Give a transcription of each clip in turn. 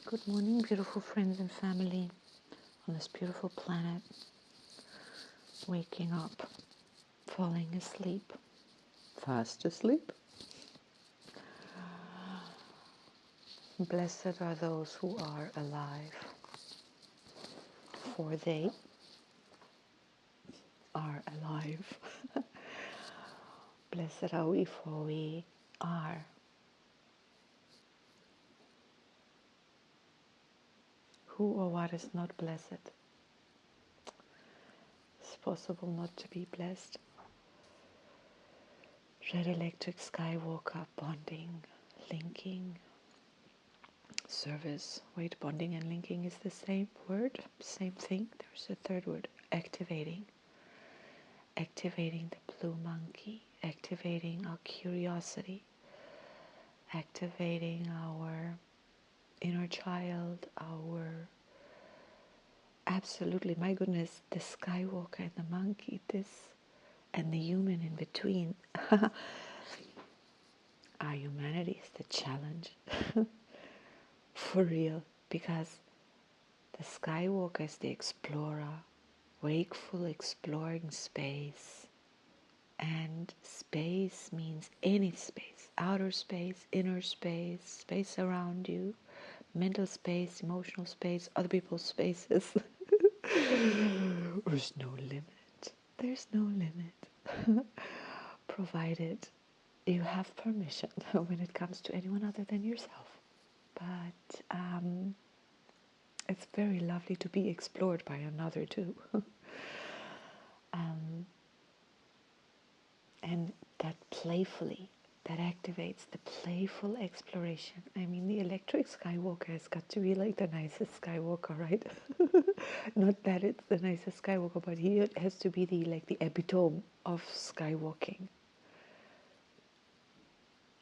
Good morning, beautiful friends and family on this beautiful planet. Waking up, falling asleep, fast asleep. Blessed are those who are alive, for they are alive. Blessed are we, for we are. Who or what is not blessed? It's possible not to be blessed. Red Electric Skywalker, bonding, linking, service. Wait, bonding and linking is the same word, same thing. There's a third word, activating. Activating the blue monkey, activating our curiosity, activating our inner child, our absolutely, my goodness, the Skywalker and the monkey, this and the human in between. Our humanity is the challenge. For real, because the Skywalker is the explorer, wakeful exploring space. And space means any space, outer space, inner space, space around you, mental space, emotional space, other people's spaces. There's no limit. There's no limit. Provided you have permission when it comes to anyone other than yourself. But it's very lovely to be explored by another too. And that playfully, that activates the playful exploration. I mean, the Electric Skywalker has got to be like the nicest Skywalker, right? Not that it's the nicest Skywalker, but he has to be the epitome of skywalking.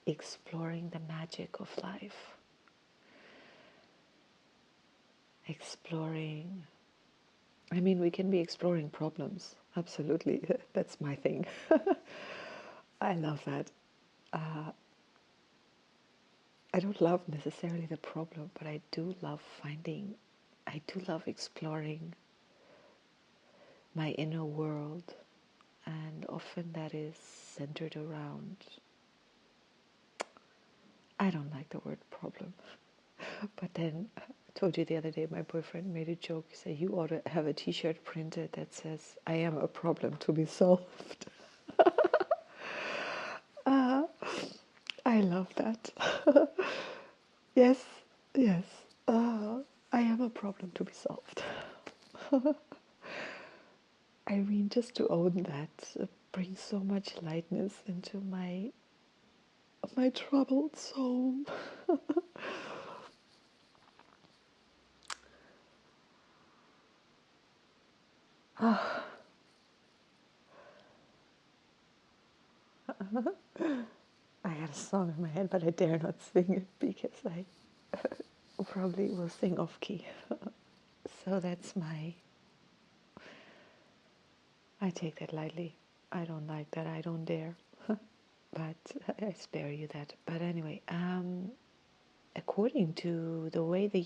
Exploring the magic of life. Exploring. I mean, we can be exploring problems. Absolutely. That's my thing. I love that. I don't love necessarily the problem, but I do love exploring my inner world, and often that is centered around, I don't like the word problem, but then I told you the other day, my boyfriend made a joke. He said, you ought to have a t-shirt printed that says, I am a problem to be solved. I love that. Yes, yes. I am a problem to be solved. I mean, just to own that brings so much lightness into my troubled soul. I had a song in my head, but I dare not sing it because I probably will sing off key. So that's I take that lightly. I don't like that. I don't dare. But I spare you that. But anyway, according to the way the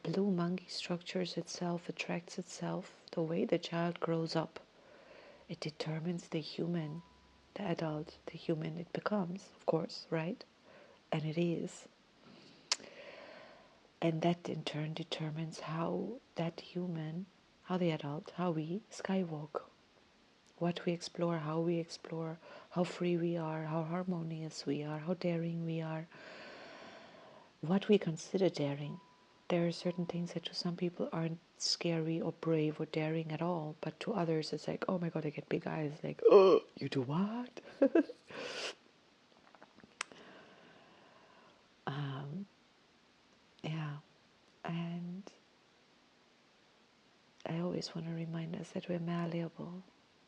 blue monkey structures itself, attracts itself, the way the child grows up, it determines the human, the adult, the human it becomes, of course, right? And it is. And that in turn determines how that human, how the adult, how we skywalk, what we explore, how free we are, how harmonious we are, how daring we are, what we consider daring. There are certain things that to some people aren't scary or brave or daring at all, but to others it's like, oh my god, I get big eyes, like, oh, you do what? Yeah, and I always want to remind us that we're malleable.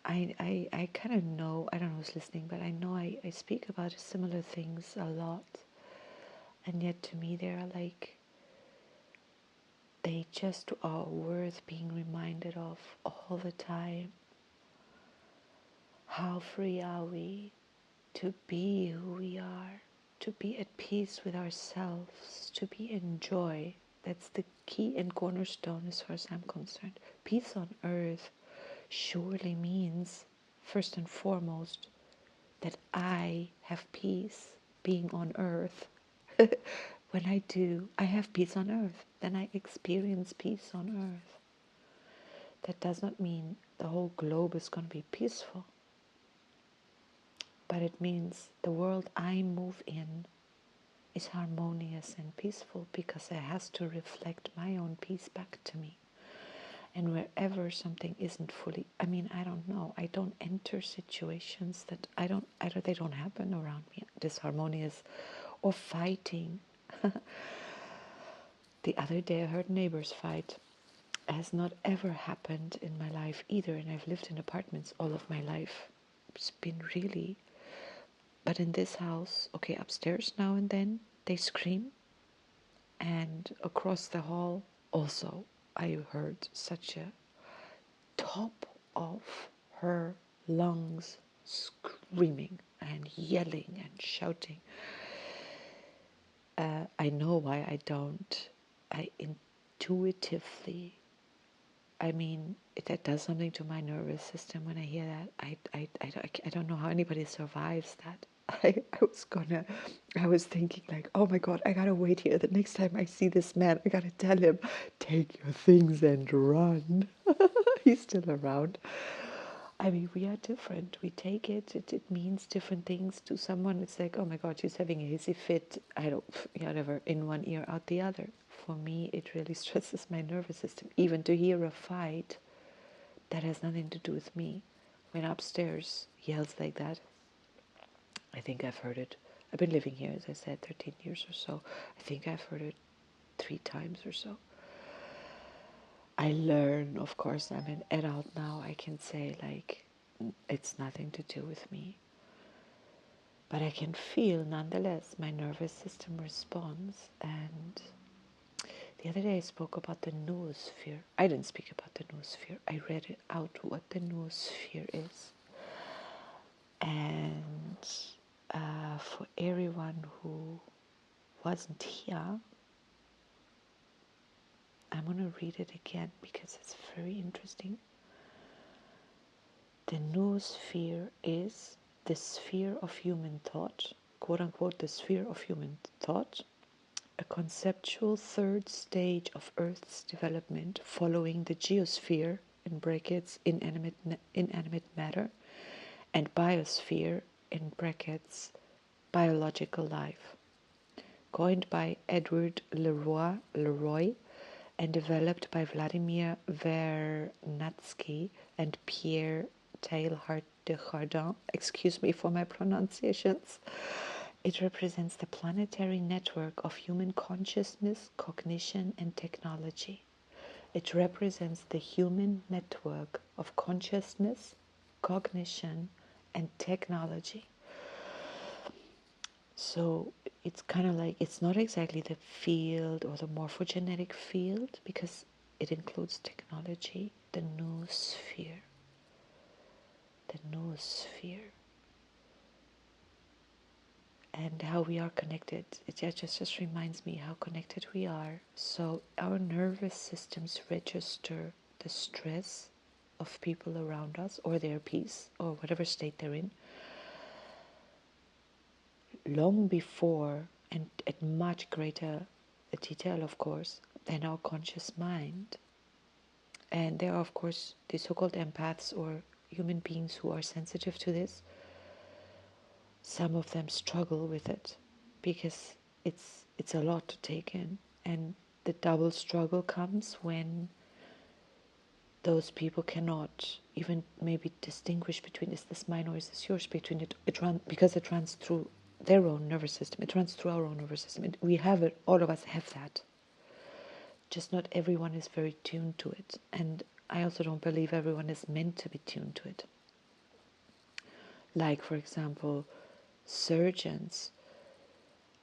I kind of know, I don't know who's listening, but I know I speak about similar things a lot, and yet to me they just are worth being reminded of all the time. How free are we to be who we are, to be at peace with ourselves, to be in joy, That's the key and cornerstone as far as I'm concerned. Peace on earth surely means, first and foremost, that I have peace being on earth. When I have peace on earth, then I experience peace on earth. That does not mean the whole globe is going to be peaceful, but it means the world I move in is harmonious and peaceful because it has to reflect my own peace back to me. And wherever something isn't fully, I don't know. I don't enter situations that they don't happen around me, disharmonious or fighting. The other day I heard neighbors fight. It has not ever happened in my life either, and I've lived in apartments all of my life. It's been really, but in this house, okay, upstairs now and then they scream, and across the hall also I heard such a top of her lungs screaming and yelling and shouting. I know why I don't. I intuitively, that does something to my nervous system when I hear that. I don't know how anybody survives that. I was thinking like, oh my God, I gotta wait here. The next time I see this man, I gotta tell him, take your things and run. He's still around. We are different. We take it. It means different things to someone. It's like, oh my God, she's having a hissy fit. Whatever, in one ear, out the other. For me, it really stresses my nervous system. Even to hear a fight, that has nothing to do with me. When upstairs yells like that, I think I've heard it. I've been living here, as I said, 13 years or so. I think I've heard it 3 times or so. I learn, of course, I'm an adult now. I can say, like, it's nothing to do with me. But I can feel, nonetheless, my nervous system responds. And the other day I spoke about the noosphere. I didn't speak about the noosphere. I read it out what the noosphere is. And for everyone who wasn't here, I'm going to read it again because it's very interesting. The noosphere is the sphere of human thought, quote unquote, the sphere of human thought, a conceptual third stage of Earth's development following the geosphere, in brackets, inanimate matter, and biosphere, in brackets, biological life. Coined by Edward Leroy and developed by Vladimir Vernadsky and Pierre Teilhard de Chardin, excuse me for my pronunciations. It represents the planetary network of human consciousness, cognition, and technology. It represents the human network of consciousness, cognition, and technology. So it's kind of like, it's not exactly the field or the morphogenetic field because it includes technology, the noosphere. The noosphere. And how we are connected. It just reminds me how connected we are. So our nervous systems register the stress of people around us or their peace or whatever state they're in long before and at much greater detail, of course, than our conscious mind. And there are, of course, the so-called empaths or human beings who are sensitive to this. Some of them struggle with it because it's a lot to take in. And the double struggle comes when those people cannot even maybe distinguish between, is this mine or is this yours, between because it runs through their own nervous system. It runs through our own nervous system. We have it, all of us have that. Just not everyone is very tuned to it. And I also don't believe everyone is meant to be tuned to it. Like, for example, surgeons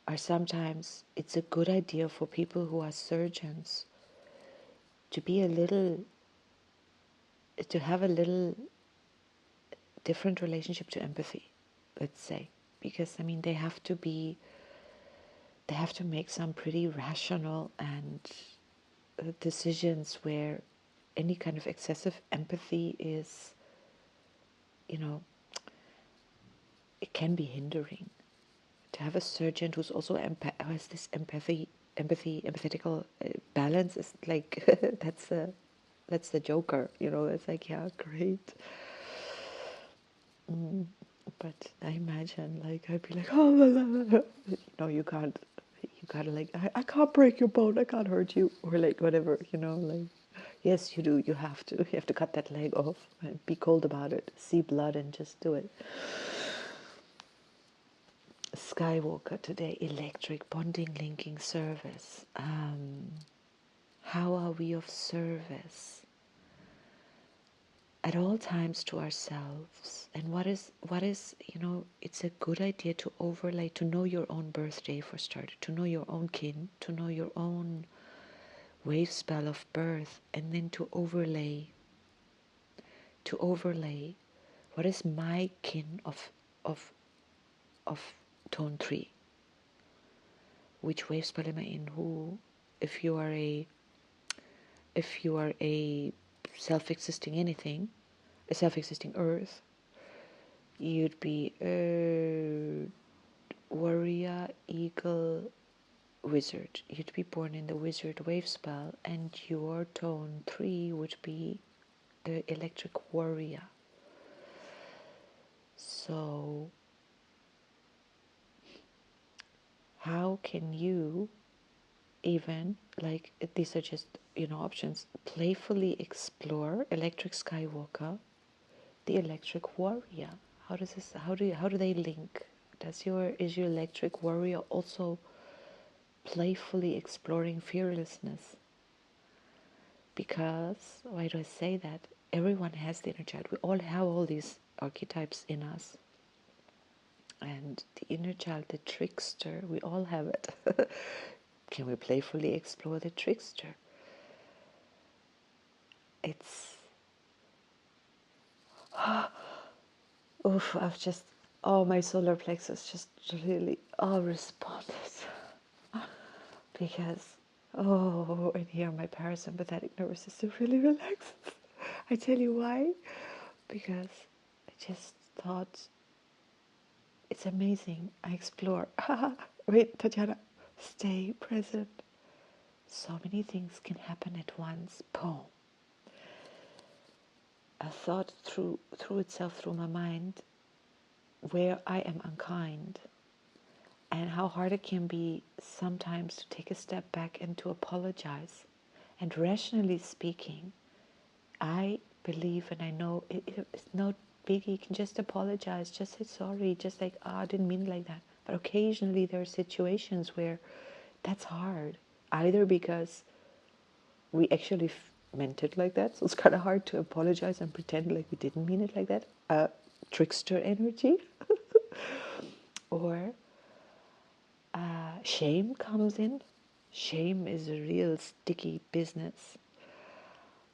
are sometimes, it's a good idea for people who are surgeons to have a little different relationship to empathy, let's say. Because, they they have to make some pretty rational and decisions where any kind of excessive empathy is, it can be hindering. To have a surgeon who's also who has this empathetical balance is like that's the joker. It's like, yeah, great. But I imagine, like, I'd be like, oh, blah, blah, blah. No, you can't. You gotta like, I can't break your bone. I can't hurt you, or like whatever. Like, yes, you do. You have to. You have to cut that leg off. And be cold about it. See blood and just do it. Skywalker today, electric bonding linking service. How are we of service at all times to ourselves? And what is it's a good idea to overlay, to know your own birthday for starters, to know your own kin, to know your own wave spell of birth, and then to overlay what is my kin of tone 3. Which wave spell am I in? Who, if you are a self-existing anything, a self-existing earth, you'd be warrior, eagle, wizard. You'd be born in the wizard wave spell, and your tone 3 would be the electric warrior. So how can you even, like, these are just options, playfully explore Electric Skywalker, the electric warrior? How do they link? Is your electric warrior also playfully exploring fearlessness? Because, why do I say that? Everyone has the inner child. We all have all these archetypes in us. And the inner child, the trickster, we all have it. Can we playfully explore the trickster? It's... Oof, my solar plexus just really responded. Because, and here my parasympathetic nervous system really relaxes. I tell you why. Because I just thought, it's amazing. I explore. Wait, Tatiana, stay present. So many things can happen at once. Boom. A thought through itself through my mind where I am unkind, and how hard it can be sometimes to take a step back and to apologize. And rationally speaking, I believe and I know it's not big. You can just apologize, just say sorry, just like, I didn't mean it like that. But occasionally there are situations where that's hard, either because we actually meant it like that, so it's kind of hard to apologize and pretend like we didn't mean it like that, trickster energy, or shame comes in. Shame is a real sticky business,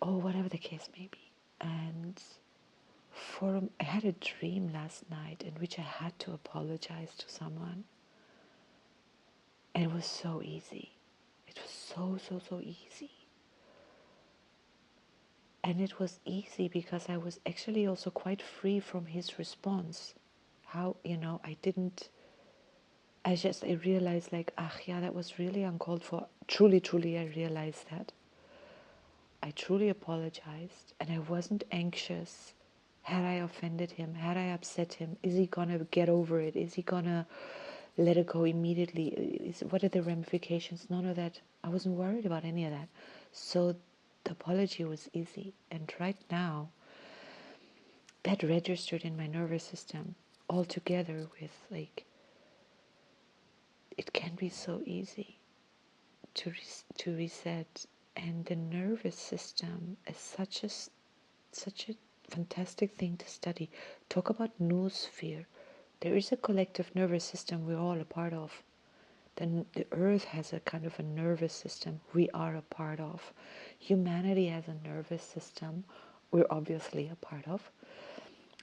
or whatever the case may be. And I had a dream last night in which I had to apologize to someone, and it was so easy. It was so easy. And it was easy because I was actually also quite free from his response. How, I realized, like, yeah, that was really uncalled for. Truly, I realized that. I truly apologized, and I wasn't anxious. Had I offended him? Had I upset him? Is he gonna get over it? Is he gonna let it go immediately? What are the ramifications? None of that. I wasn't worried about any of that. So the apology was easy. And right now, that registered in my nervous system all together with, like, it can be so easy to reset. And the nervous system is such a fantastic thing to study. Talk about noosphere. There is a collective nervous system we're all a part of. Then the earth has a kind of a nervous system we are a part of. Humanity has a nervous system we're obviously a part of.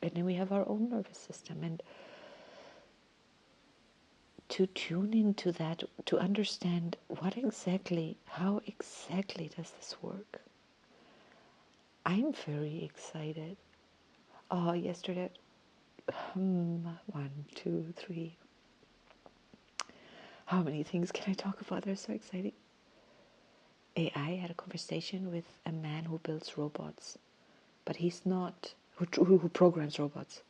And then we have our own nervous system. And to tune into that, to understand how exactly does this work. I'm very excited. Oh, yesterday, one, two, three. How many things can I talk about? They're so exciting. I had a conversation with a man who builds robots, but he's not, who programs robots,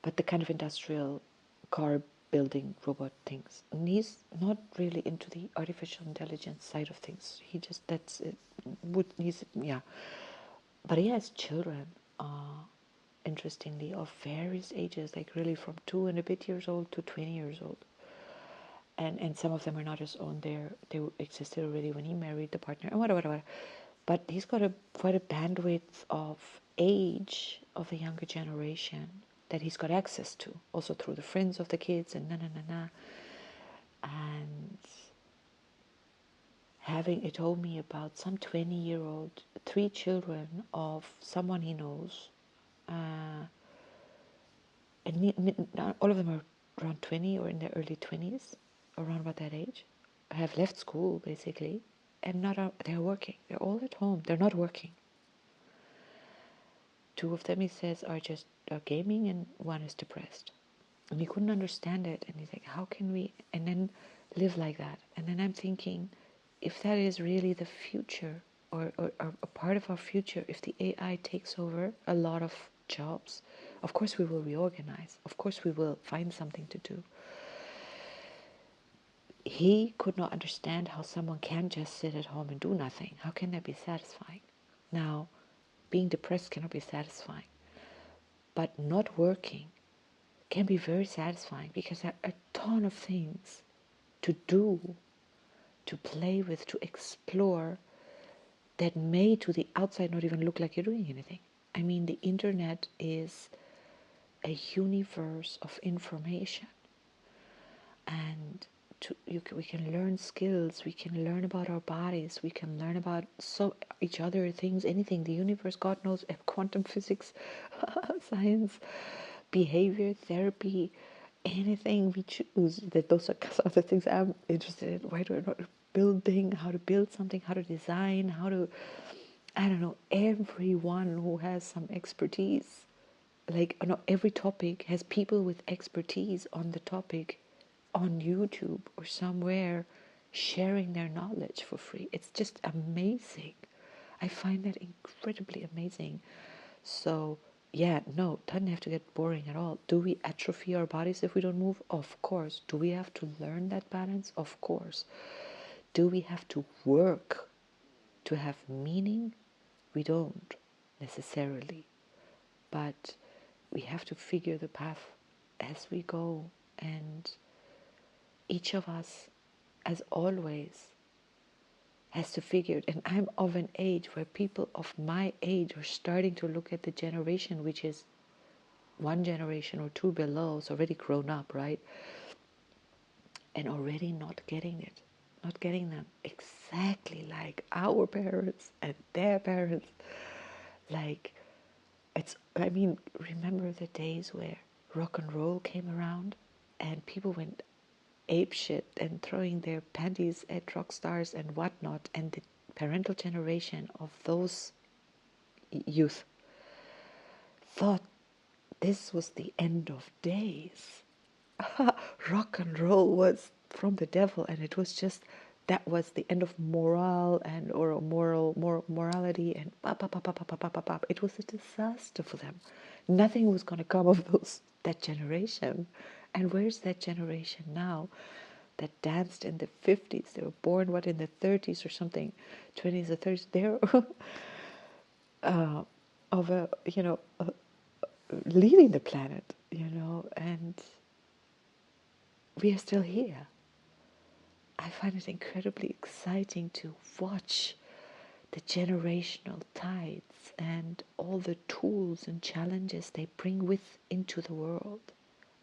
but the kind of industrial car building robot things. And he's not really into the artificial intelligence side of things. He just, that's it. Yeah. But he has children, interestingly, of various ages, like really from 2 and a bit years old to 20 years old. And some of them are not his own. They existed already when he married the partner, and whatever. But he's got quite a bandwidth of age of the younger generation that he's got access to, also through the friends of the kids and na. And it told me about some 20-year-old, 3 children of someone he knows, and all of them are around 20 or in their early 20s, around about that age, have left school basically, and they're working. They're all at home. They're not working. 2 of them, he says, are gaming, and 1 is depressed. And he couldn't understand it. And he's like, how can we, and then live like that? And then I'm thinking, if that is really the future, or a part of our future, if the AI takes over a lot of jobs, of course we will reorganize. Of course we will find something to do. He could not understand how someone can just sit at home and do nothing. How can that be satisfying? Now, being depressed cannot be satisfying. But not working can be very satisfying, because there are a ton of things to do, to play with, to explore, that may to the outside not even look like you're doing anything. I mean, the internet is a universe of information, and we can learn skills, we can learn about our bodies, we can learn about each other, things, anything, the universe, God knows, quantum physics, science, behavior therapy, anything we choose. That those are the things I'm interested in. Why do I not building, how to build something, how to design, how to, I don't know, everyone who has some expertise, like, you know, every topic has people with expertise on the topic on YouTube or somewhere sharing their knowledge for free. It's just amazing. I find that incredibly amazing. So yeah, no, it doesn't have to get boring at all. Do we atrophy our bodies if we don't move? Of course. Do we have to learn that balance? Of course. Do we have to work to have meaning? We don't necessarily. But we have to figure the path as we go. And each of us, as always, has to figure it. And I'm of an age where people of my age are starting to look at the generation which is 1 generation or 2 below, is already grown up, right? And already not getting it, not getting them exactly like our parents and their parents. Like, I mean, remember the days where rock and roll came around and people went ape shit and throwing their panties at rock stars and whatnot, and the parental generation of those youth thought this was the end of days. Rock and roll was from the devil, and it was just, that was the end of morale and or morality, and it was a disaster for them. Nothing was going to come of that generation. And where's that generation now that danced in the 50s? They were born in the 30s or something, 20s or 30s. They're of a leaving the planet, and we are still here. I find it incredibly exciting to watch the generational tides and all the tools and challenges they bring into the world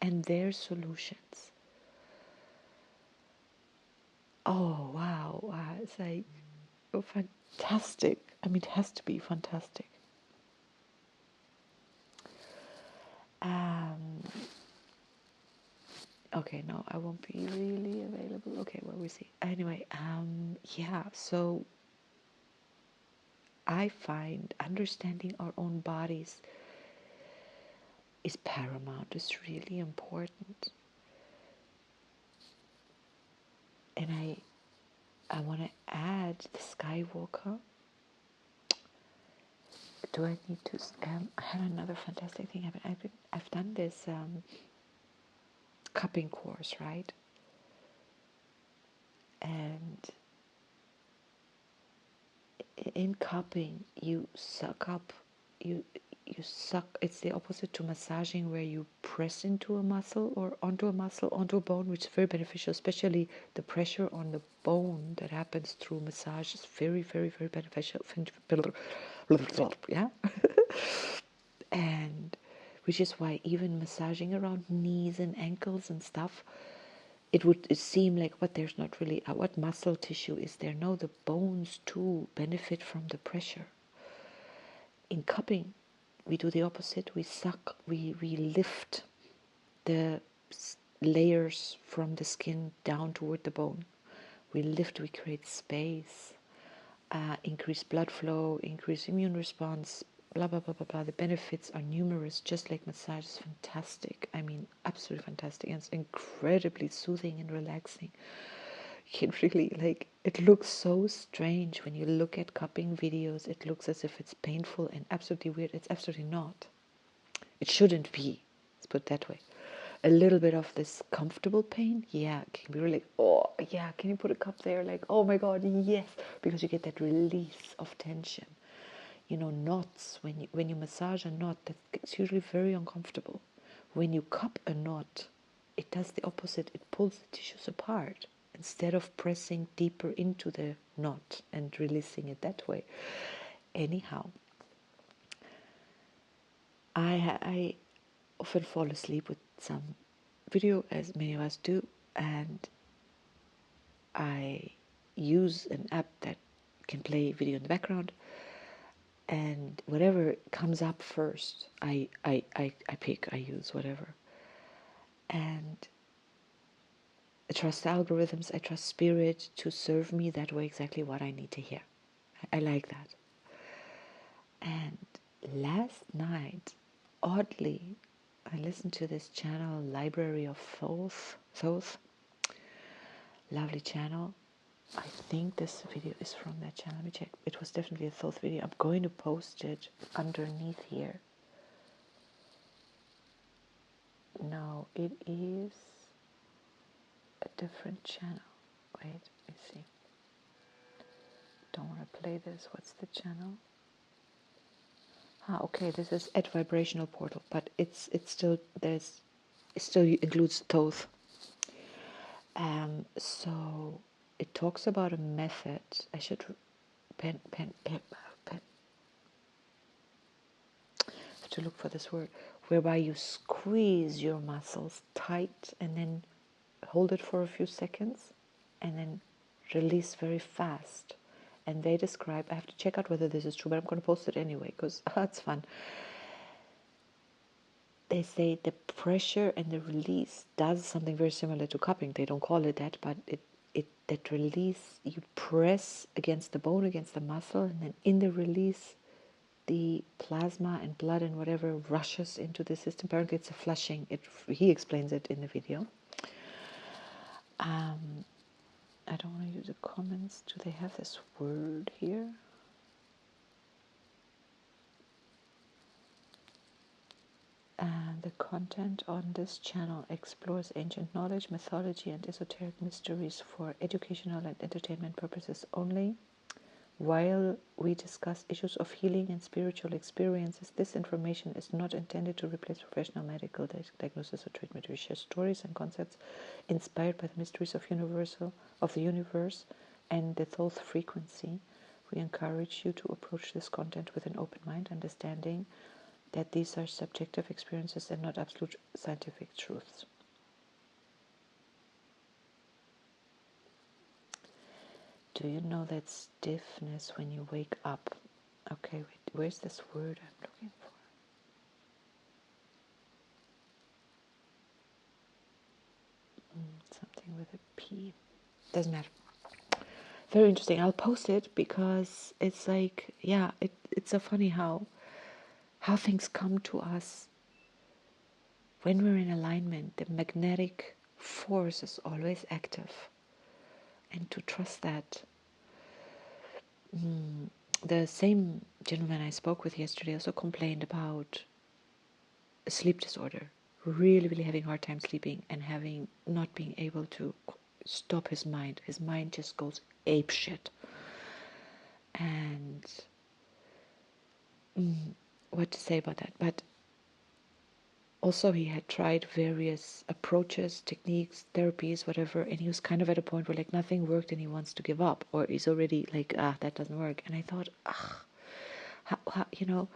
and their solutions. Oh, wow. It's like, oh, fantastic. I mean, it has to be fantastic. Okay, no, I won't be really available. Okay, well, we see. Anyway, yeah, so I find understanding our own bodies is paramount, is really important. And I want to add the Skywalker. Do I need to? I had another fantastic thing happen. I've done this cupping course, right? And in cupping, you suck up. You suck. It's the opposite to massaging, where you press into a muscle or onto a muscle, onto a bone, which is very beneficial. Especially the pressure on the bone that happens through massage is very, very, very beneficial. Yeah. And which is why even massaging around knees and ankles and stuff, it would seem like, but there's not really what muscle tissue is there. No, the bones too benefit from the pressure. In cupping, we do the opposite. We suck, we lift the layers from the skin down toward the bone. We lift, we create space, increase blood flow, increase immune response, blah, blah, blah, blah, blah. The benefits are numerous, just like massage is fantastic. I mean, absolutely fantastic. And it's incredibly soothing and relaxing. You can really, like, it looks so strange when you look at cupping videos. It looks as if it's painful and absolutely weird. It's absolutely not. It shouldn't be. Let's put it that way. A little bit of this comfortable pain, yeah, can be really, oh, yeah, can you put a cup there? Like, oh my God, yes, because you get that release of tension. You know, knots, when you massage a knot, it's usually very uncomfortable. When you cup a knot, it does the opposite. It pulls the tissues apart instead of pressing deeper into the knot and releasing it that way. Anyhow, I often fall asleep with some video, as many of us do, and I use an app that can play video in the background, and whatever comes up first, I pick, I use whatever. And I trust the algorithms, I trust spirit to serve me that way exactly what I need to hear. I like that. And last night, oddly, I listened to this channel, Library of Thoth, lovely channel. I think this video is from that channel. Let me check. It was definitely a Thoth video. I'm going to post it underneath here. No, it is a different channel. Wait, let me see. Don't want to play this. What's the channel? Okay, this is at Vibrational Portal, but it still includes Thoth. So it talks about a method. I should pen. I have to look for this word, whereby you squeeze your muscles tight and then hold it for a few seconds and then release very fast. And they describe, I have to check out whether this is true, but I'm going to post it anyway because it's fun. They say the pressure and the release does something very similar to cupping. They don't call it that, but that release, you press against the bone, against the muscle, and then in the release, the plasma and blood and whatever rushes into the system. Apparently it's a flushing. He explains it in the video. I don't want to use the comments. Do they have this word here? And the content on this channel explores ancient knowledge, mythology, and esoteric mysteries for educational and entertainment purposes only. While we discuss issues of healing and spiritual experiences, this information is not intended to replace professional medical diagnosis or treatment. We share stories and concepts inspired by the mysteries of the universe and the Thoth frequency. We encourage you to approach this content with an open mind, understanding that these are subjective experiences and not absolute scientific truths. Do you know that stiffness when you wake up? Okay, wait, where's this word I'm looking with a P. Doesn't matter. Very interesting. I'll post it because it's like, yeah, it's so funny how things come to us when we're in alignment. The magnetic force is always active, and to trust that. The same gentleman I spoke with yesterday also complained about a sleep disorder, really, really having a hard time sleeping and having not being able to stop his mind. His mind just goes ape shit. And what to say about that? But also he had tried various approaches, techniques, therapies, whatever, and he was kind of at a point where like nothing worked and he wants to give up, or he's already like, that doesn't work. And I thought, how,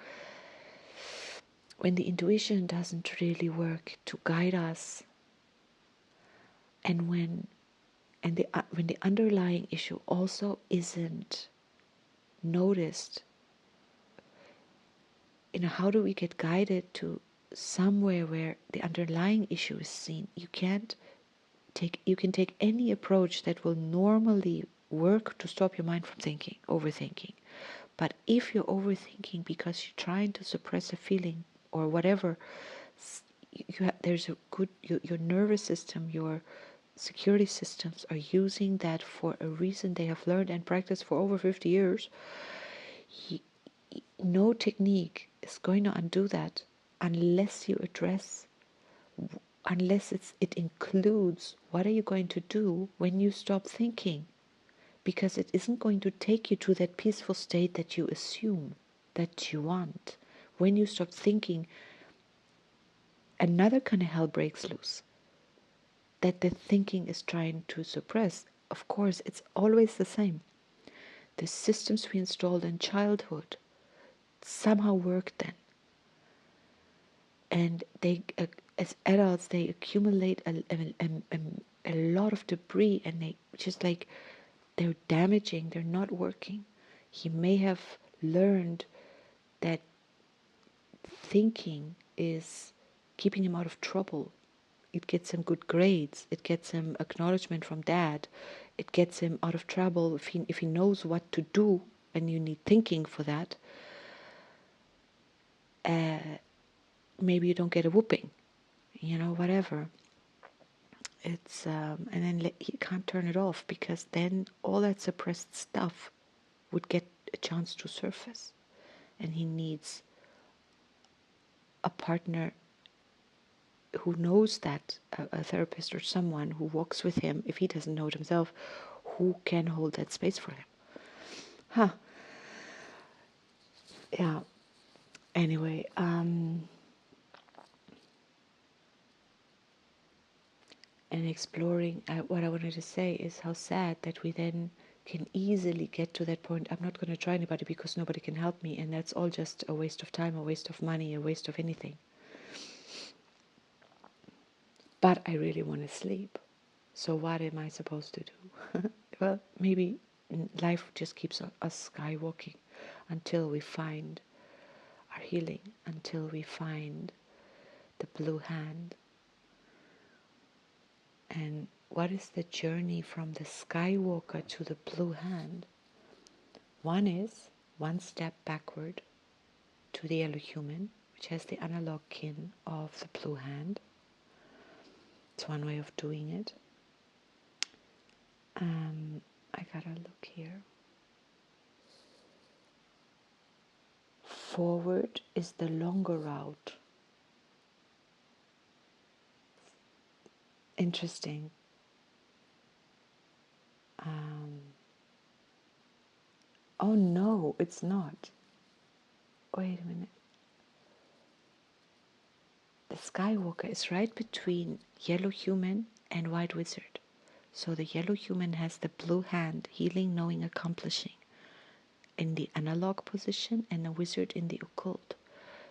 when the intuition doesn't really work to guide us, and when the underlying issue also isn't noticed, how do we get guided to somewhere where the underlying issue is seen? You can take any approach that will normally work to stop your mind from overthinking. But if you're overthinking because you're trying to suppress a feeling or whatever, there's a good, your nervous system, your security systems are using that for a reason they have learned and practiced for over 50 years. No technique is going to undo that unless you address, unless it includes what are you going to do when you stop thinking, because it isn't going to take you to that peaceful state that you assume that you want. When you stop thinking, another kind of hell breaks loose that the thinking is trying to suppress. Of course, it's always the same. The systems we installed in childhood somehow work then, and they as adults they accumulate a lot of debris, and they just like they're damaging, they're not working. He may have learned that thinking is keeping him out of trouble. It gets him good grades, it gets him acknowledgement from dad, it gets him out of trouble if he knows what to do, and you need thinking for that. Maybe you don't get a whooping, whatever. It's and then he can't turn it off, because then all that suppressed stuff would get a chance to surface, and he needs a partner who knows that, a therapist or someone who walks with him if he doesn't know it himself, who can hold that space for him. Yeah. Anyway, and exploring, what I wanted to say is how sad that we then can easily get to that point. I'm not going to try anybody because nobody can help me, and that's all just a waste of time, a waste of money, a waste of anything. But I really want to sleep. So what am I supposed to do? Well, maybe life just keeps us skywalking until we find our healing, until we find the blue hand. And what is the journey from the skywalker to the blue hand? One is one step backward to the yellow human, which has the analog kin of the blue hand. It's one way of doing it. I gotta look here. Forward is the longer route. Interesting. Oh no, it's not. Wait a minute. The Skywalker is right between yellow human and white wizard. So the yellow human has the blue hand, healing, knowing, accomplishing, in the analog position, and the wizard in the occult.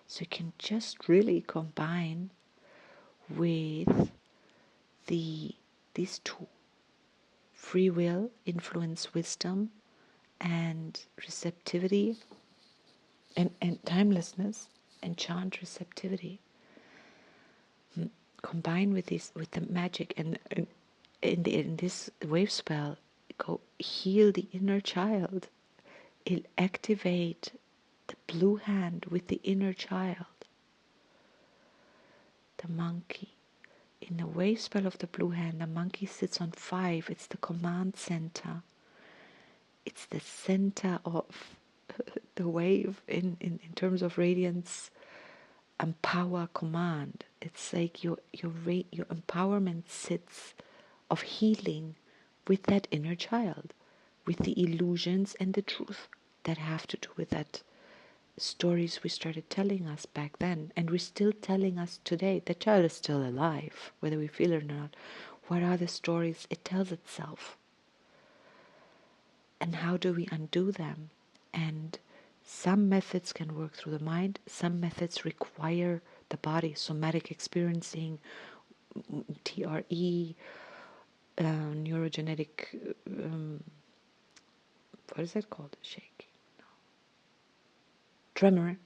So you can just really combine with these two: free will, influence, wisdom, and receptivity, and timelessness, enchant, receptivity. Combine with the magic, and in this wave spell, go heal the inner child. It'll activate the blue hand with the inner child, the monkey. In the wave spell of the blue hand, the monkey sits on 5. It's the command center. It's the center of the wave in terms of radiance and power command. It's like your empowerment sits of healing with that inner child, with the illusions and the truth that have to do with that stories we started telling us back then, and we're still telling us today. The child is still alive, whether we feel it or not. What are the stories it tells itself? And how do we undo them? And some methods can work through the mind, some methods require the body, somatic experiencing, TRE, neurogenetic, what is that called? Shake? No. Tremor.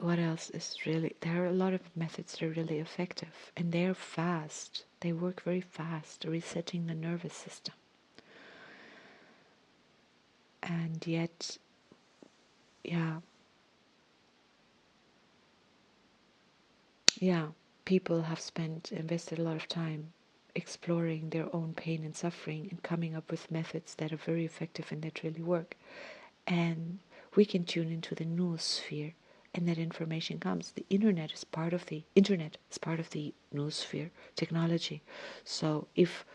What else is really, there are a lot of methods that are really effective, and they're fast. They work very fast, resetting the nervous system. And yet, people have invested a lot of time exploring their own pain and suffering and coming up with methods that are very effective and that really work. And we can tune into the noosphere, and that information comes. The internet is part of the noosphere technology. So if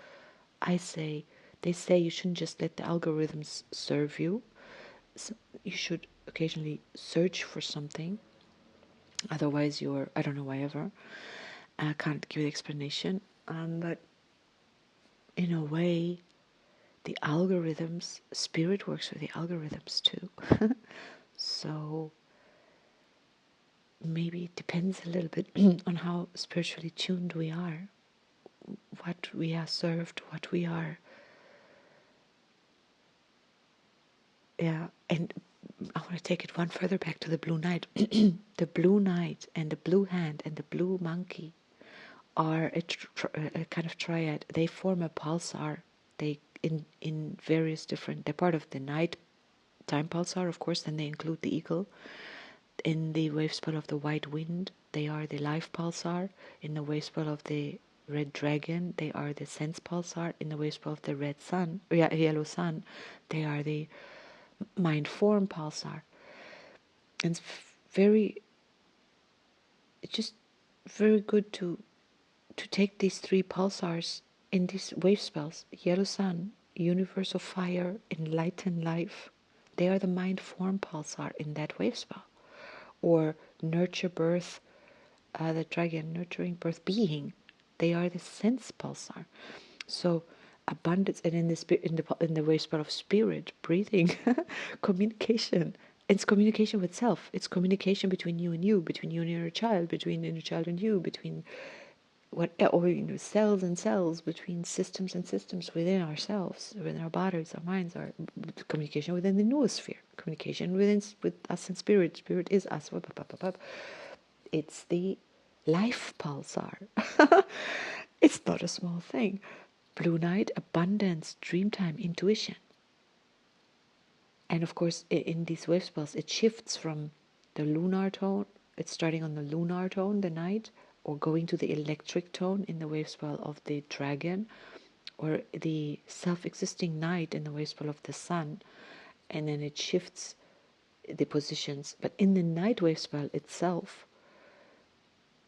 they say you shouldn't just let the algorithms serve you. So you should occasionally search for something. Otherwise, I don't know, whatever. I can't give the explanation. But in a way, the algorithms, spirit works with the algorithms too. So maybe it depends a little bit on how spiritually tuned we are, what we are served, what we are. Yeah, and I want to take it one further back to the blue knight. The blue knight and the blue hand and the blue monkey are a kind of triad. They form a pulsar. They in various different. They're part of the night time pulsar, of course. Then they include the eagle. In the wave spell of the white wind, they are the life pulsar. In the wave spell of the red dragon, they are the sense pulsar. In the wave spell of the red sun, yellow sun, they are the mind form pulsar. And it's just very good to take these 3 pulsars in these wave spells. Yellow sun, universe of fire, enlightened life. They are the mind form pulsar in that wave spell. Or nurture birth, the dragon, nurturing birth being. They are the sense pulsar. So abundance, and in the wave spell of spirit, breathing, communication. It's communication with self. It's communication between you and you, between you and your child, between inner child and you, between cells and cells, between systems and systems within ourselves, within our bodies, our minds, our communication within the noosphere, communication with us and spirit. Spirit is us. It's the life pulsar. It's not a small thing. Blue night, abundance, dreamtime, intuition. And of course, in these wave spells, it shifts from the lunar tone. It's starting on the lunar tone, the night, or going to the electric tone in the wave spell of the dragon, or the self-existing night in the wave spell of the sun. And then it shifts the positions. But in the night wave spell itself,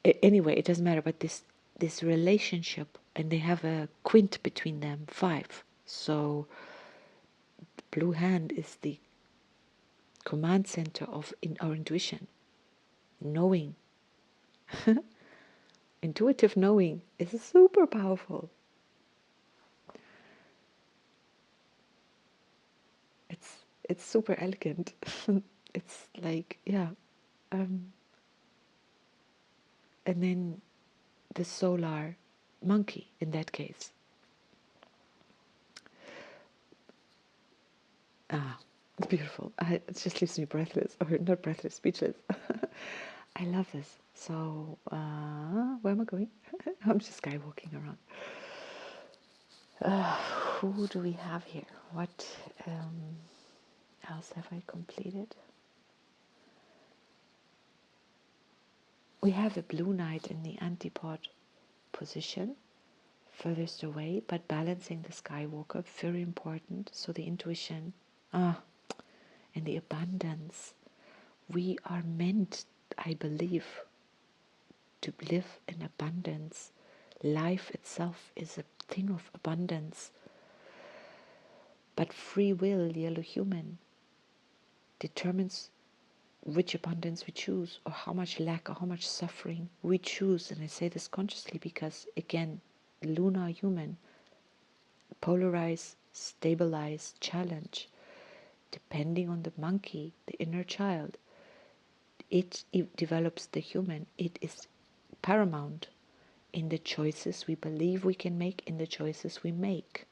anyway, it doesn't matter. But this relationship, and they have a quint between them, 5. So blue hand is the command center of our intuition, knowing. Intuitive knowing is super powerful. It's super elegant. It's like, and then the solar monkey in that case. It's beautiful. It just leaves me breathless, or not breathless, speechless. I love this. So, where am I going? I'm just skywalking around. Who do we have here? What else have I completed? We have the blue knight in the antipod position, furthest away, but balancing the skywalker, very important. So the intuition, and the abundance. We are meant, I believe, to live in abundance. Life itself is a thing of abundance. But free will, yellow human, determines which abundance we choose, or how much lack or how much suffering we choose. And I say this consciously because, again, lunar human, polarize, stabilize, challenge, depending on the monkey, the inner child. It develops the human. It is paramount in the choices we believe we can make, in the choices we make.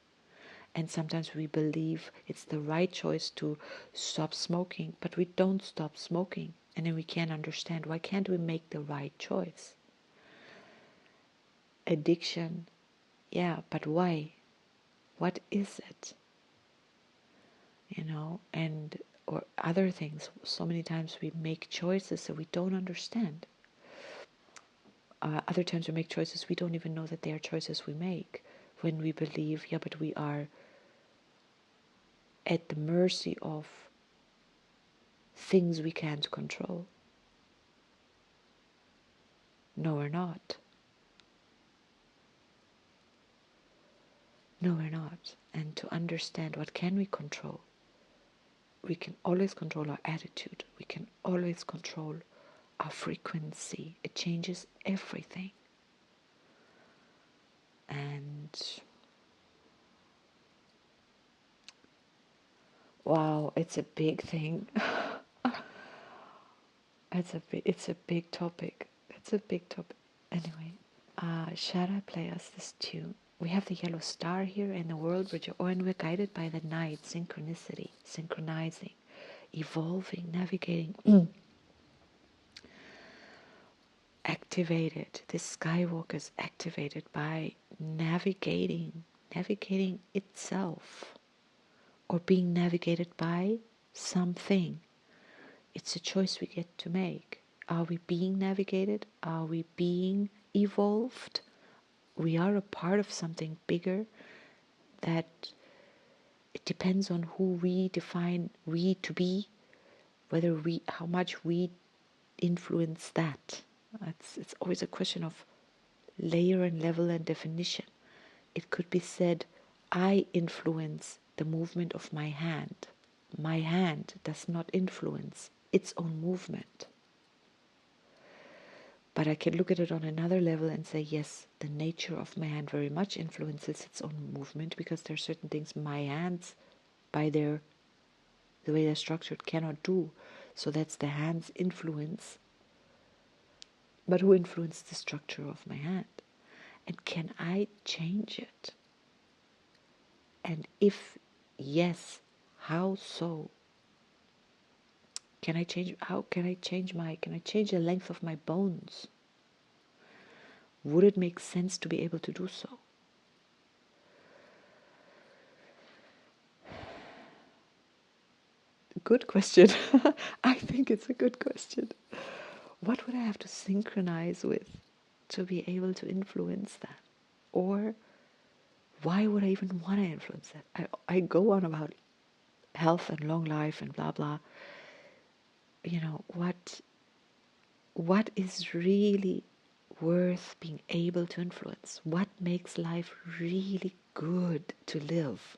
And sometimes we believe it's the right choice to stop smoking, but we don't stop smoking. And then we can't understand, why can't we make the right choice? Addiction, yeah, but why? What is it? And or other things. So many times we make choices that we don't understand. Other times we make choices we don't even know that they are choices we make, when we believe, yeah, but we are at the mercy of things we can't control. No, we're not. No, we're not. And to understand, what can we control? We can always control our attitude. We can always control our frequency. It changes everything. And wow, it's a big thing. It's a big topic. It's a big topic. Anyway, shall I play us this tune? We have the yellow star here in the world, and we're guided by the night, synchronicity, synchronizing, evolving, navigating, activated. This skywalker is activated by navigating itself, or being navigated by something. It's a choice we get to make. Are we being navigated? Are we being evolved? We are a part of something bigger, that it depends on who we define we to be, how much we influence that. It's always a question of layer and level and definition. It could be said, I influence the movement of my hand. My hand does not influence its own movement. But I can look at it on another level and say, yes, the nature of my hand very much influences its own movement, because there are certain things my hands, by the way they're structured, cannot do. So that's the hand's influence. But who influenced the structure of my hand? And can I change it? And if yes, how so? Can I change the length of my bones? Would it make sense to be able to do so? Good question. I think it's a good question. What would I have to synchronize with to be able to influence that? Or why would I even want to influence that? I go on about health and long life and blah blah. What is really worth being able to influence? What makes life really good to live?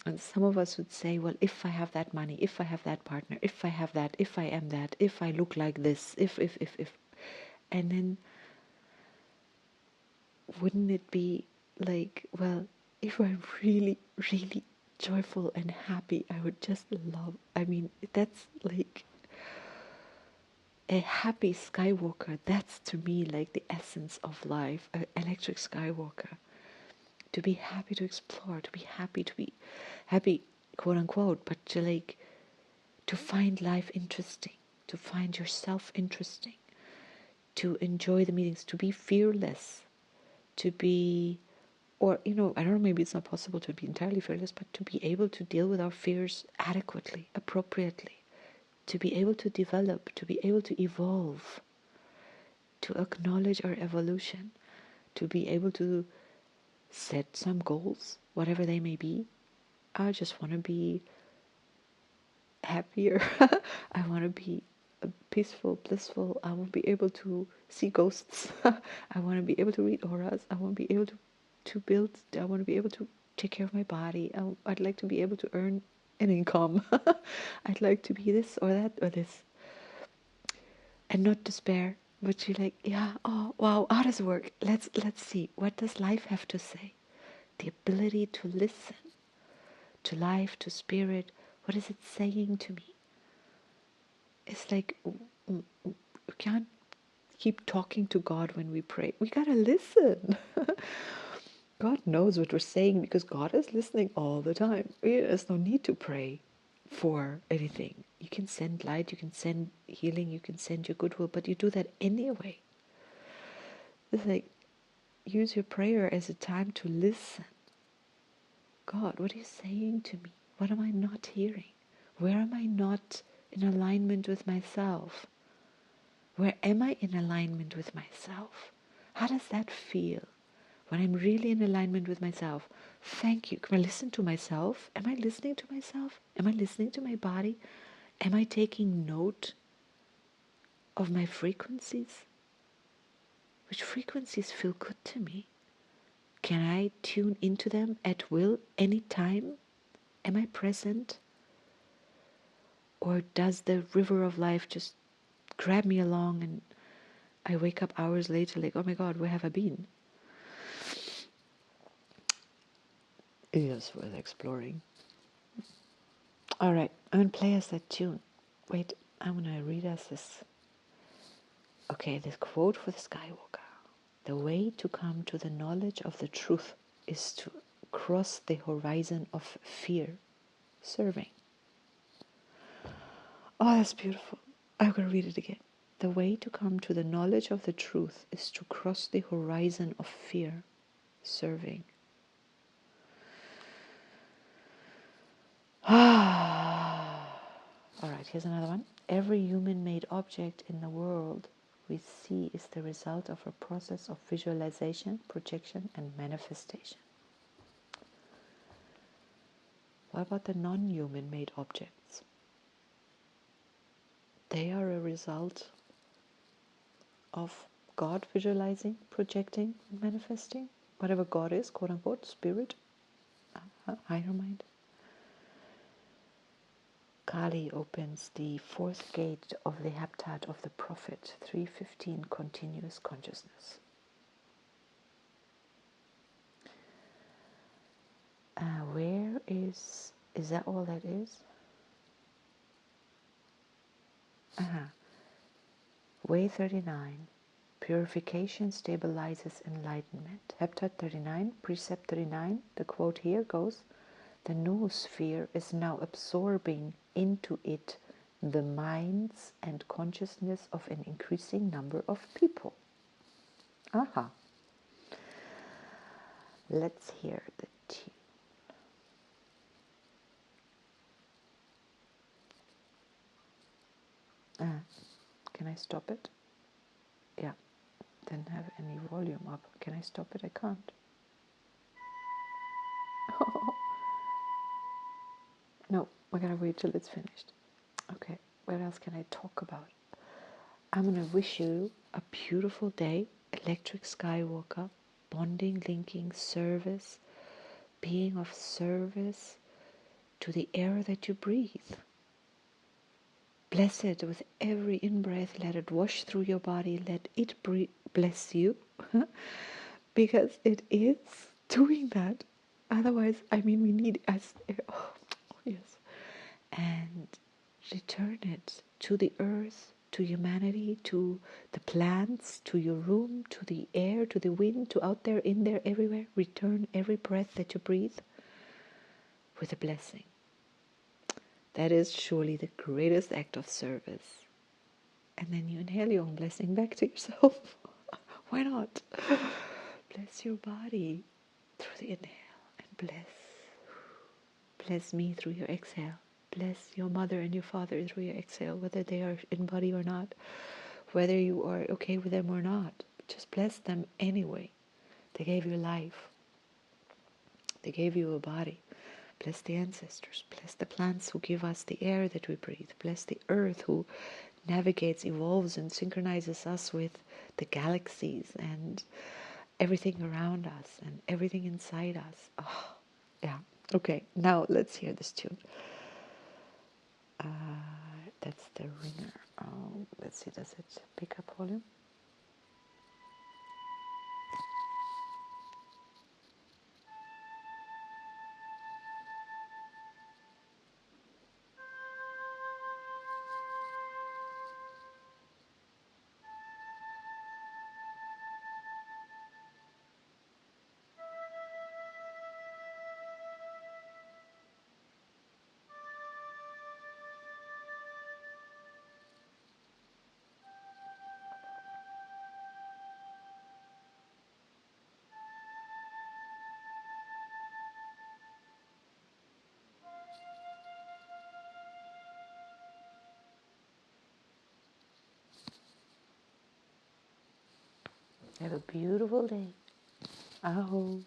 And some of us would say, well, if I have that money, if I have that partner, if I have that, if I am that, if I look like this, if. And then wouldn't it be like, well, if I'm really, really joyful and happy, I would just love, that's like a happy skywalker. That's to me like the essence of life, an electric skywalker. To be happy to explore, to be happy, quote unquote, but to find life interesting, to find yourself interesting, to enjoy the meetings, to be fearless, to be, or, I don't know, maybe it's not possible to be entirely fearless, but to be able to deal with our fears adequately, appropriately, to be able to develop, to be able to evolve, to acknowledge our evolution, to be able to set some goals, whatever they may be. I just want to be happier. I want to be peaceful, blissful. I want to be able to see ghosts. I want to be able to read auras. I want to be able to build. I want to be able to take care of my body. I'd like to be able to earn an income. I'd like to be this or that or this. And not despair, but you're like, yeah, oh wow, how does it work? Let's see. What does life have to say? The ability to listen to life, to spirit. What is it saying to me? It's like we can't keep talking to God when we pray. We gotta listen. God knows what we're saying because God is listening all the time. There's no need to pray for anything. You can send light, you can send healing, you can send your goodwill, but you do that anyway. It's like, use your prayer as a time to listen. God, what are you saying to me? What am I not hearing? Where am I not in alignment with myself? Where am I in alignment with myself? How does that feel? When I'm really in alignment with myself, thank you. Can I listen to myself? Am I listening to myself? Am I listening to my body? Am I taking note of my frequencies? Which frequencies feel good to me? Can I tune into them at will, anytime? Am I present? Or does the river of life just grab me along and I wake up hours later like, oh my God, where have I been? It is worth exploring. All right, I'm going to play us that tune. Wait, I'm going to read us this. Okay, this quote for the Skywalker. The way to come to the knowledge of the truth is to cross the horizon of fear, serving. Oh, that's beautiful. I'm going to read it again. The way to come to the knowledge of the truth is to cross the horizon of fear, serving. All right, here's another one. Every human-made object in the world we see is the result of a process of visualization, projection, and manifestation. What about the non-human made objects? They are a result of God visualizing, projecting, and manifesting. Whatever God is, quote unquote, spirit, higher mind. Kali opens the fourth gate of the heptad of the Prophet, 315, continuous consciousness. Where is that all that is? Way 39, purification stabilizes enlightenment. Heptad 39, precept 39, the quote here goes, the noosphere is now absorbing into it the minds and consciousness of an increasing number of people. Let's hear the tune. Can I stop it? Yeah, didn't have any volume up. Can I stop it? I can't. No, we gotta wait till it's finished. Okay, what else can I talk about? I'm gonna wish you a beautiful day, Electric Skywalker, bonding, linking, service, being of service to the air that you breathe. Bless it with every in-breath. Let it wash through your body. Let it bless you. Because it is doing that. Otherwise, we need us. Oh, yes. And return it to the earth, to humanity, to the plants, to your room, to the air, to the wind, to out there, in there, everywhere. Return every breath that you breathe with a blessing. That is surely the greatest act of service And then you inhale your own blessing back to yourself. Why not? Bless your body through the inhale and bless me through your exhale. Bless your mother and your father through your exhale, whether they are in body or not, whether you are okay with them or not. Just bless them anyway. They gave you life. They gave you a body. Bless the ancestors. Bless the plants who give us the air that we breathe. Bless the earth who navigates, evolves, and synchronizes us with the galaxies and everything around us and everything inside us. Oh, yeah. Okay, now let's hear this tune. That's the ringer. Let's see, does it pick up volume? Have a beautiful day. Aho.